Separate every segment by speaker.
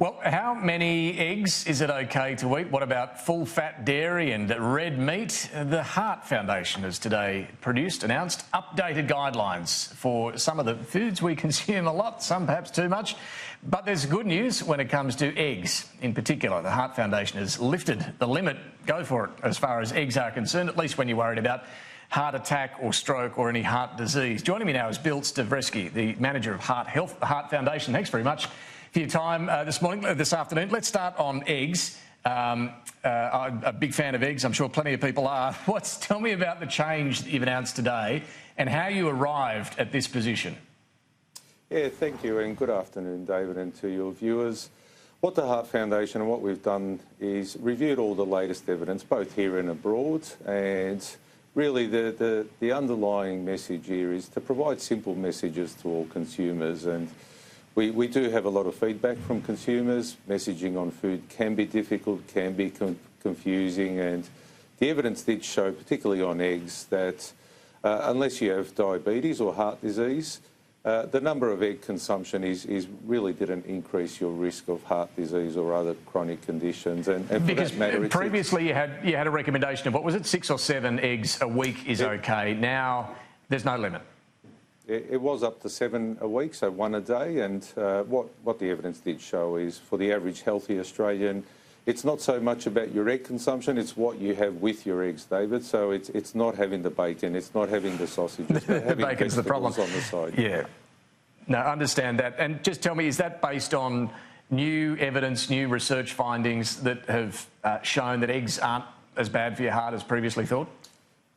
Speaker 1: Well, how many eggs is it okay to eat? What about full-fat dairy and red meat? The Heart Foundation has today announced updated guidelines for some of the foods we consume a lot, some perhaps too much. But there's good news when it comes to eggs. In particular, the Heart Foundation has lifted the limit, go for it, as far as eggs are concerned, at least when you're worried about heart attack or stroke or any heart disease. Joining me now is Bill Stavreski, the manager of Heart Health, the Heart Foundation. Thanks very much for your time this afternoon. Let's start on eggs. I'm a big fan of eggs. I'm sure plenty of people are. Tell me about the change that you've announced today and how you arrived at this position.
Speaker 2: Yeah, thank you, and good afternoon, David, and to your viewers. What the Heart Foundation and what we've done is reviewed all the latest evidence, both here and abroad, and really the underlying message here is to provide simple messages to all consumers. And we do have a lot of feedback from consumers. Messaging on food can be difficult, can be confusing, and the evidence did show, particularly on eggs, that unless you have diabetes or heart disease, the number of egg consumption really didn't increase your risk of heart disease or other chronic conditions. And
Speaker 1: because
Speaker 2: for that matter,
Speaker 1: previously you had a recommendation of, what was it, 6 or 7 eggs a week is okay. Now there's no limit.
Speaker 2: It was up to 7 a week, so 1 a day. And what the evidence did show is, for the average healthy Australian, it's not so much about your egg consumption, it's what you have with your eggs, David. So it's not having the bacon, it's not having the sausages, but having
Speaker 1: bacon's the problem
Speaker 2: on the side.
Speaker 1: Yeah. No, I understand that. And just tell me, is that based on new evidence, new research findings that have shown that eggs aren't as bad for your heart as previously thought?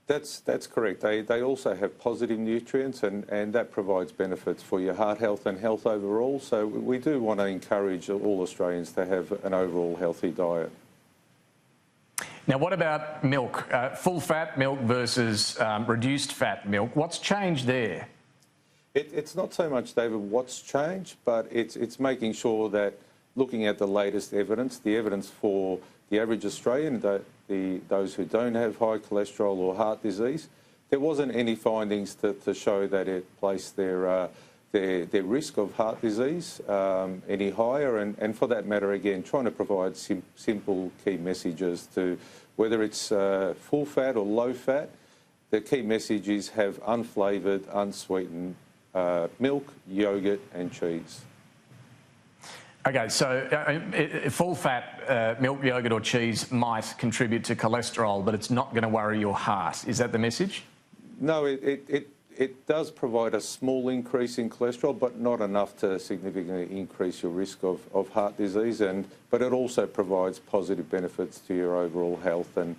Speaker 2: That's correct. They also have positive nutrients, and that provides benefits for your heart health and health overall. So we do want to encourage all Australians to have an overall healthy diet.
Speaker 1: Now, what about milk? Full fat milk versus reduced fat milk. What's changed there?
Speaker 2: It's not so much, David, what's changed, but it's making sure that, looking at the latest evidence, the evidence for the average Australian, those who don't have high cholesterol or heart disease, there wasn't any findings to show that it placed their risk of heart disease any higher. And for that matter, again, trying to provide simple key messages to whether it's full fat or low fat. The key message is have unflavoured, unsweetened milk, yoghurt and cheese.
Speaker 1: Okay, so full-fat milk, yoghurt or cheese might contribute to cholesterol, but it's not going to worry your heart. Is that the message?
Speaker 2: No, it does provide a small increase in cholesterol, but not enough to significantly increase your risk of heart disease. But it also provides positive benefits to your overall health. And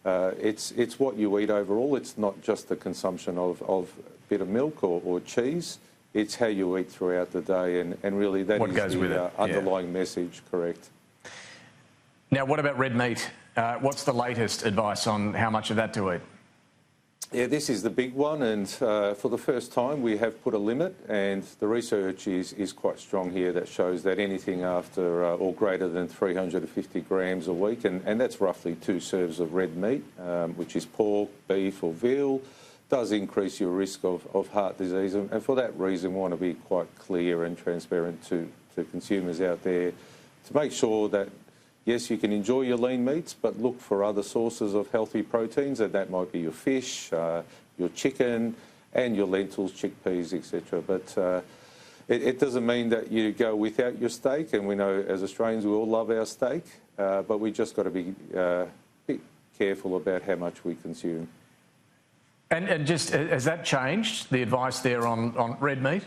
Speaker 2: it's what you eat overall. It's not just the consumption of a bit of milk or cheese. It's how you eat throughout the day, and really that
Speaker 1: what
Speaker 2: is
Speaker 1: goes with
Speaker 2: the underlying message, correct.
Speaker 1: Now, what about red meat? What's the latest advice on how much of that to eat?
Speaker 2: Yeah, this is the big one, and for the first time we have put a limit, and the research is quite strong here that shows that anything after or greater than 350 grams a week, and that's roughly 2 serves of red meat, which is pork, beef or veal, does increase your risk of heart disease. And for that reason, we want to be quite clear and transparent to consumers out there to make sure that, yes, you can enjoy your lean meats, but look for other sources of healthy proteins, and that might be your fish, your chicken, and your lentils, chickpeas, etc. But it doesn't mean that you go without your steak, and we know as Australians we all love our steak, but we just got to be careful about how much we consume.
Speaker 1: And just, has that changed, the advice there on red meat?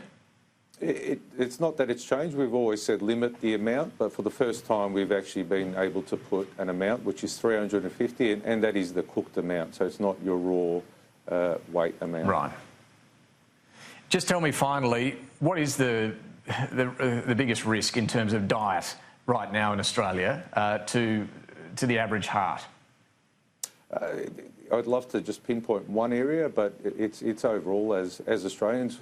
Speaker 2: It's not that it's changed. We've always said limit the amount, but for the first time we've actually been able to put an amount which is 350, and that is the cooked amount, so it's not your raw weight amount.
Speaker 1: Right. Just tell me finally, what is the biggest risk in terms of diet right now in Australia to the average heart?
Speaker 2: I'd love to just pinpoint one area, but it's overall, as Australians,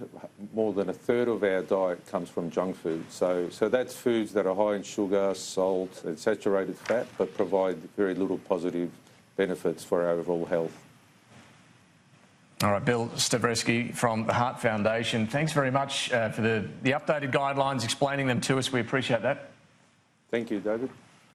Speaker 2: more than a third of our diet comes from junk food. So that's foods that are high in sugar, salt and saturated fat, but provide very little positive benefits for our overall health.
Speaker 1: All right, Bill Stavreski from the Heart Foundation, thanks very much for the updated guidelines, explaining them to us. We appreciate that.
Speaker 2: Thank you, David.